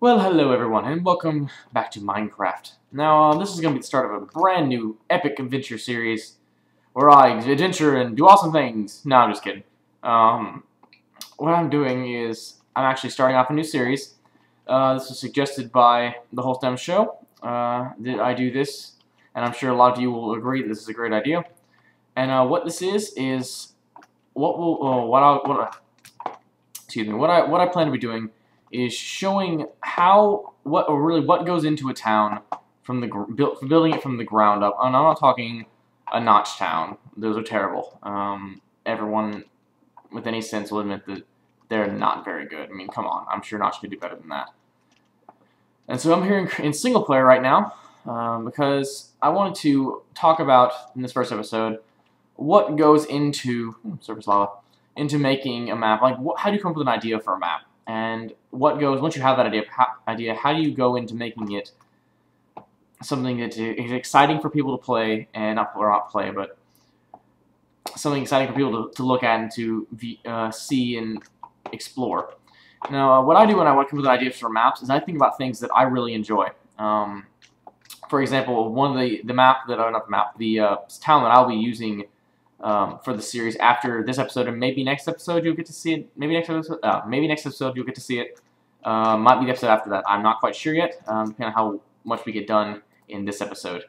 Well, hello everyone, and welcome back to Minecraft. Now, this is going to be the start of a brand new epic adventure series where I adventure and do awesome things. No, I'm just kidding. What I'm doing is I'm actually starting off a new series. This was suggested by the Whole Stem Show. That I do this, and I'm sure a lot of you will agree that this is a great idea. And what this is what I plan to be doing is showing what goes into a town from building it from the ground up. And I'm not talking a notch town; those are terrible. Everyone with any sense will admit that they're not very good. I mean, come on, I'm sure Notch could do better than that. And so I'm here in single player right now because I wanted to talk about in this first episode what goes into surface lava into making a map. Like, how do you come up with an idea for a map? And what goes, once you have that idea, how do you go into making it something that is exciting for people to play, and not play, but something exciting for people to look at and to see and explore. Now, what I do when I come up with ideas for maps is I think about things that I really enjoy. For example, one of the town that I'll be using for the series after this episode, and maybe next episode you'll get to see it. Maybe next episode you'll get to see it. Might be the episode after that. I'm not quite sure yet, depending on how much we get done in this episode.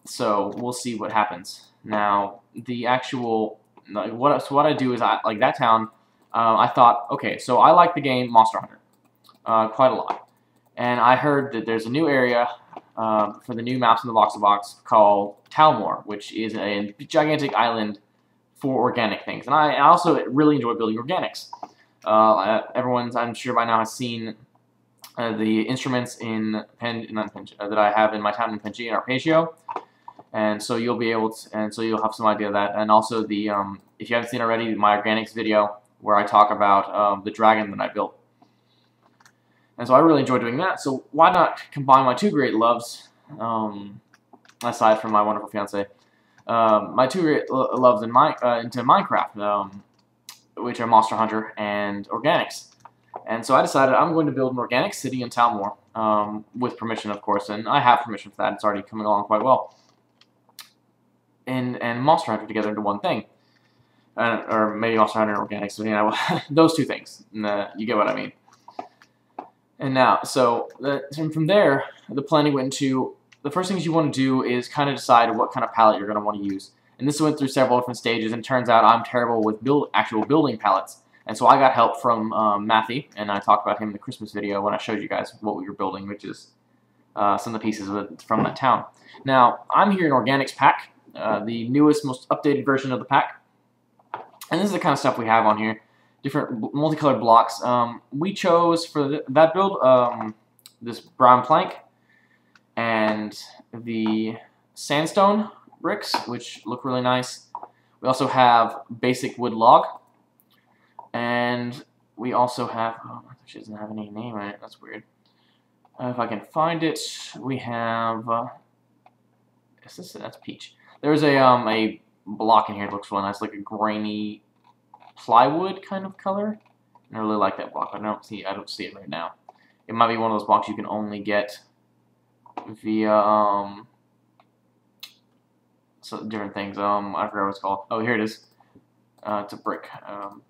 So we'll see what happens. Now, the actual what I do is like that town. I thought, okay, so I like the game Monster Hunter quite a lot, and I heard that there's a new area for the new maps in the Voxelbox called Talmor, which is a gigantic island for organic things. And I also really enjoy building organics. Everyone's, I'm sure by now, has seen the instruments that I have in my town in Pangea and Arpeggio, and so you'll be able to, and so you'll have some idea of that. And also the if you haven't seen already, my organics video where I talk about the dragon that I built. And so I really enjoy doing that, so why not combine my two great loves, aside from my wonderful fiancée, my two great loves into Minecraft, which are Monster Hunter and organics. And so I decided I'm going to build an organic city in Talmor, with permission, of course, and I have permission for that. It's already coming along quite well. And Monster Hunter together into one thing. Or maybe Monster Hunter and organics, you know, those two things. You get what I mean. And now, so from there, the planning went into, the first things you want to do is kind of decide what kind of palette you're going to want to use. And this went through several different stages, and it turns out I'm terrible with actual building palettes. And so I got help from Matthew, and I talked about him in the Christmas video when I showed you guys what we were building, which is some of the pieces from that town. Now, I'm here in Organics Pack, the newest, most updated version of the pack. And this is the kind of stuff we have on here. Different multicolored blocks. We chose for that build this brown plank and the sandstone bricks, which look really nice. We also have basic wood log, and we also have, she doesn't have any name on it, that's weird. If I can find it, we have, that's peach. There's a block in here that looks really nice, like a grainy plywood kind of color. I really like that block, but I don't see it right now. It might be one of those blocks you can only get via different things. I forgot what it's called. Oh, here it is. It's a brick.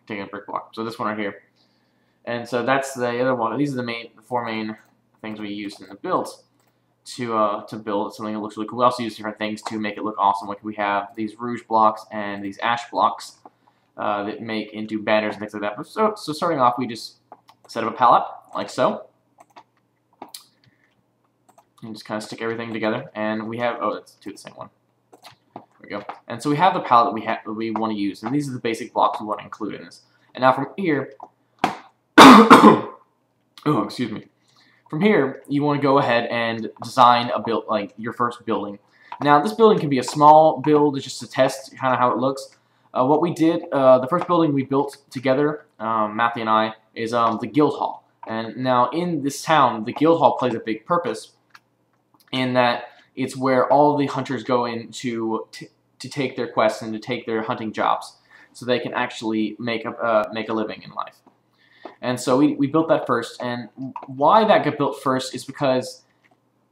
Taking a brick block. So this one right here. And so that's the other one. These are the four main things we used in the builds to build something that looks really cool. We also use different things to make it look awesome. Like we have these rouge blocks and these ash blocks that make into banners and things like that. So starting off, we just set up a palette, like so. And just kind of stick everything together. And we have, that's the same one. There we go. And so we have the palette that we want to use. And these are the basic blocks we want to include in this. And now from here, oh, excuse me. From here, you want to go ahead and design a build, like your first building. Now, this building can be a small build, just to test kind of how it looks. What we did, the first building we built together, Matthew and I, is the Guild Hall. And now in this town, the Guild Hall plays a big purpose in that it's where all the hunters go in to take their quests and to take their hunting jobs, so they can actually make a living in life. And so we built that first. And why that got built first is because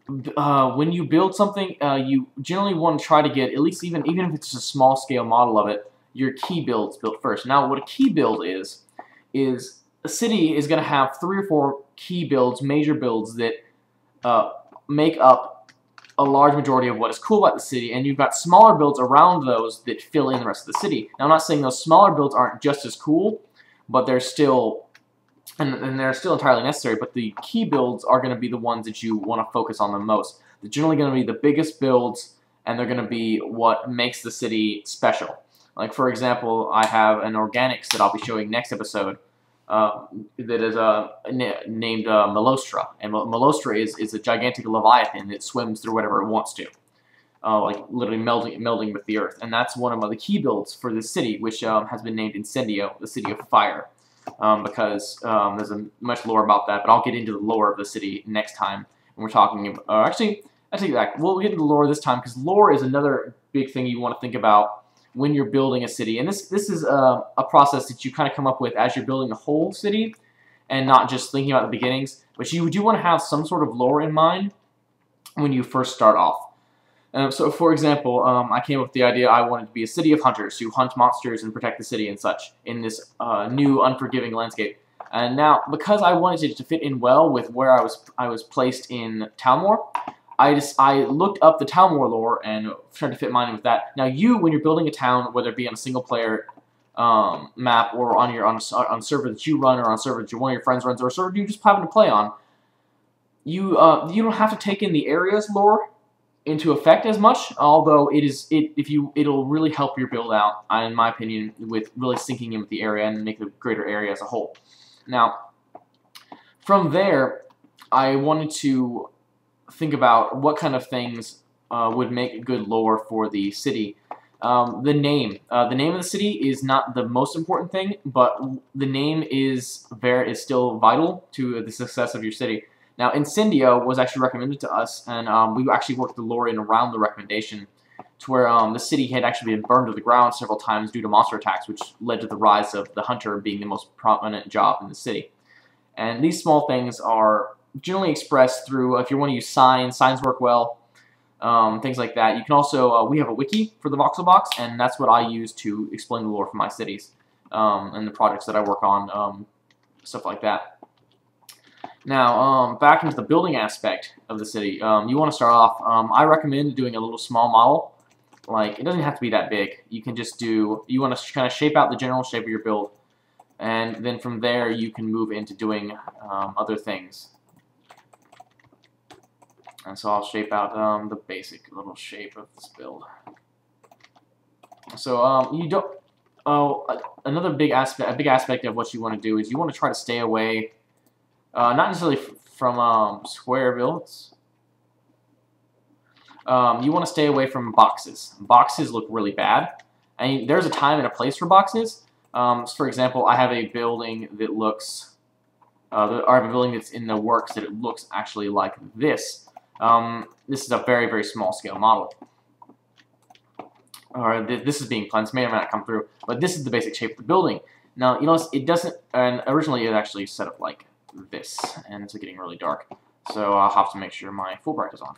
when you build something, you generally want to try to get, at least even if it's just a small scale model of it, your key builds built first. Now, what a key build is a city is going to have 3 or 4 key builds, major builds that make up a large majority of what is cool about the city, and you've got smaller builds around those that fill in the rest of the city. Now, I'm not saying those smaller builds aren't just as cool, but they're still, and they're still entirely necessary, but the key builds are going to be the ones that you want to focus on the most. They're generally going to be the biggest builds, and they're going to be what makes the city special. Like, for example, I have an organics that I'll be showing next episode that is named Melostra. And Melostra is a gigantic leviathan that swims through whatever it wants to, like literally melding with the earth. And that's one of the key builds for this city, which has been named Incendio, the city of fire, because there's a much lore about that. But I'll get into the lore of the city next time when we're talking about, actually, I take it back. We'll get into the lore this time, because lore is another big thing you want to think about when you're building a city. And this is a process that you kind of come up with as you're building the whole city, and not just thinking about the beginnings. But you do want to have some sort of lore in mind when you first start off. So, for example, I came up with the idea I wanted to be a city of hunters who hunt monsters and protect the city and such in this new, unforgiving landscape. And now, because I wanted it to fit in well with where I was placed in Talmor, I looked up the Talmor lore and tried to fit mine with that. Now, when you're building a town, whether it be on a single-player map or on a server that you run, or on a server that one of your friends runs, or a server you just happen to play on, you don't have to take in the area's lore into effect as much. Although it'll really help your build out, in my opinion, with really syncing in with the area and make the greater area as a whole. Now, from there, I wanted to think about what kind of things would make good lore for the city. The name of the city is not the most important thing, but the name is still vital to the success of your city. Now, Incendio was actually recommended to us, and we actually worked the lore in around the recommendation, to where the city had actually been burned to the ground several times due to monster attacks, which led to the rise of the hunter being the most prominent job in the city. And these small things are generally expressed through, if you want to use signs work well, things like that. You can also, we have a wiki for the VoxelBox, and that's what I use to explain the lore for my cities, and the projects that I work on, stuff like that. Now, back into the building aspect of the city, you want to start off, I recommend doing a little small model. Like, it doesn't have to be that big. You can just you want to kind of shape out the general shape of your build, and then from there you can move into doing other things. And so I'll shape out the basic little shape of this build. So you don't. Another big aspect of what you want to do is you want to try to stay away, not necessarily from square builds. You want to stay away from boxes. Boxes look really bad, and there's a time and a place for boxes. For example, I have a building that looks, I have a building that's in the works that it looks actually like this. This is a very, very small scale model. Or this is being planned. This may or may not come through, but this is the basic shape of the building. Now, you notice it doesn't, and originally it actually set up like this, and it's getting really dark. So I'll have to make sure my Fulbright is on.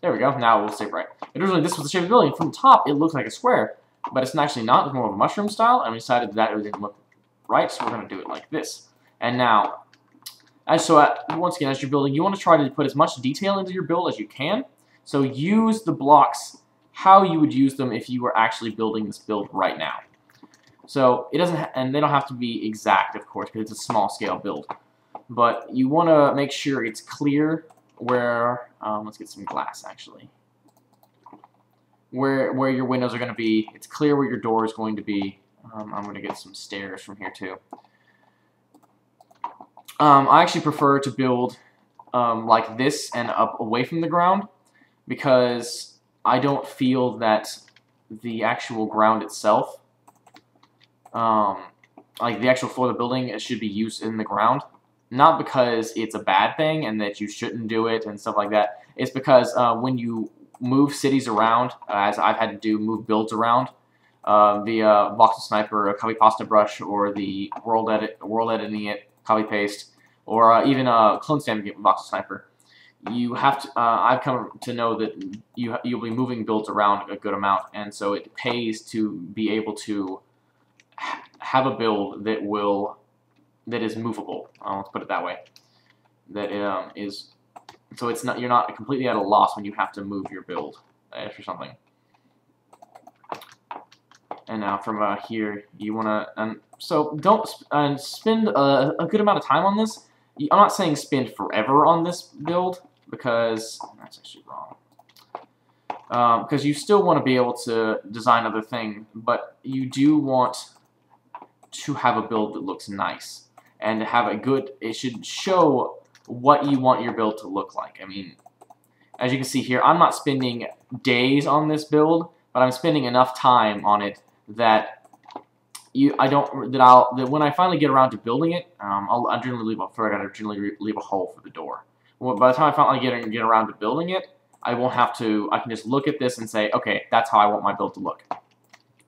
There we go. Now it will stay bright. Originally, this was the shape of the building. From the top, it looks like a square, but it's actually not. It's more of a mushroom style, and we decided that it didn't look right, so we're going to do it like this. And now, once again, as you're building, you want to try to put as much detail into your build as you can. So use the blocks how you would use them if you were actually building this build right now. So it doesn't, and they don't have to be exact, of course, because it's a small scale build. But you want to make sure it's clear where, let's get some glass actually, where your windows are going to be. It's clear where your door is going to be. I'm going to get some stairs from here too. I actually prefer to build like this and up away from the ground, because I don't feel that the actual ground itself, like the actual floor of the building, it should be used in the ground. Not because it's a bad thing and that you shouldn't do it and stuff like that. It's because when you move cities around, as I've had to do, move builds around, the Voxel Sniper, a copy pasta brush, or the World Editing It copy paste, or even clone stamping it with Voxel Sniper. You have to. I've come to know that you'll be moving builds around a good amount, and so it pays to be able to have a build that is movable. Let's put it that way. That is, so it's not, you're not completely at a loss when you have to move your build for something. And now from here, you wanna so don't spend a good amount of time on this. I'm not saying spend forever on this build, because that's actually wrong. Because you still want to be able to design other things, but you do want to have a build that looks nice and to have a good. It should show what you want your build to look like. I mean, as you can see here, I'm not spending days on this build, but I'm spending enough time on it that that when I finally get around to building it, I'll generally leave a hole for the door. Well, by the time I finally get around to building it, I won't have to. I can just look at this and say, okay, that's how I want my build to look.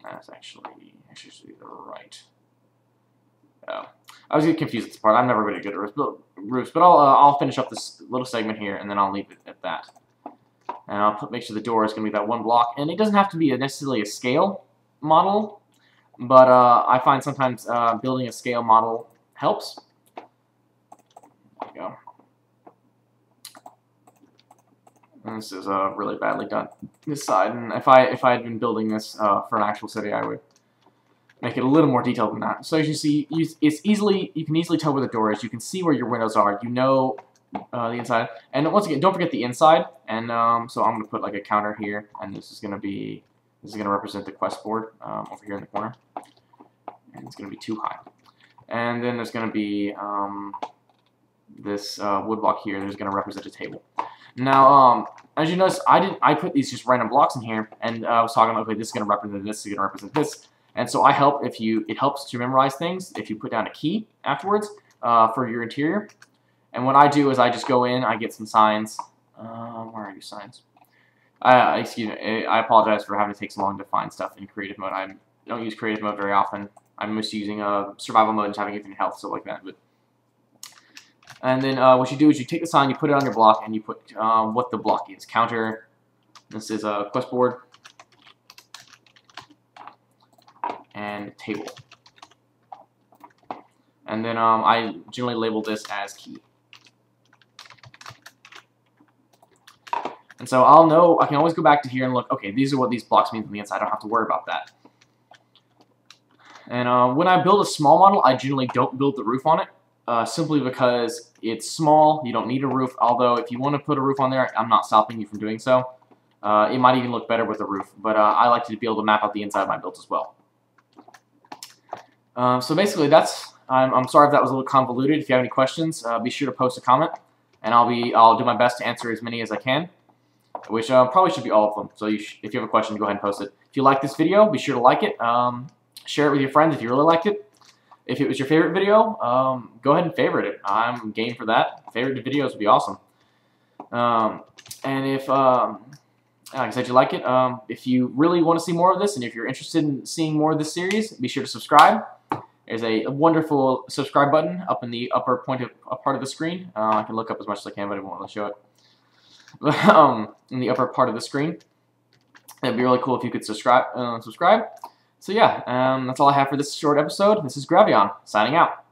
That's actually the right. Oh, I was getting confused at this part. I'm never really good at roofs, but I'll finish up this little segment here, and then I'll leave it at that. And I'll make sure the door is going to be that one block, and it doesn't have to be necessarily a scale model, but I find sometimes building a scale model helps. There you go. And this is really badly done, this side, and if I had been building this for an actual city, I would make it a little more detailed than that. So as you see, you can easily tell where the door is. You can see where your windows are. You know the inside, and once again, don't forget the inside. And so I'm gonna put like a counter here, and this is gonna represent the quest board over here in the corner, and it's gonna be 2 high. And then there's gonna be this wood block here. There's gonna represent a table. Now, as you notice, I put these just random blocks in here, and I was talking about, okay, this is going to represent this, this is going to represent this, and so it helps to memorize things if you put down a key afterwards for your interior. And what I do is I just go in, I get some signs. Where are your signs? Excuse me, I apologize for having to take so long to find stuff in creative mode. I don't use creative mode very often. I'm just using survival mode and having infinite health, stuff like that. And then what you do is you take the sign, you put it on your block, and you put what the block is. Counter. This is a quest board. And table. And then I generally label this as key. And so I'll know, I can always go back to here and look, okay, these are what these blocks mean on the inside. I don't have to worry about that. And when I build a small model, I generally don't build the roof on it. Simply because it's small, you don't need a roof, although if you want to put a roof on there, I'm not stopping you from doing so. It might even look better with a roof, but I like to be able to map out the inside of my builds as well. So basically I'm sorry if that was a little convoluted. If you have any questions, be sure to post a comment, and I'll do my best to answer as many as I can, which probably should be all of them. So if you have a question, go ahead and post it. If you like this video, be sure to like it, share it with your friends if you really liked it. If it was your favorite video, go ahead and favorite it. I'm game for that. Favorite videos would be awesome. And if, like I said, you like it, if you really want to see more of this, and if you're interested in seeing more of this series, be sure to subscribe. There's a wonderful subscribe button up in the upper part of the screen. I can look up as much as I can, but I won't want to show it. In the upper part of the screen. It'd be really cool if you could subscribe. So yeah, that's all I have for this short episode. This is Gravion, signing out.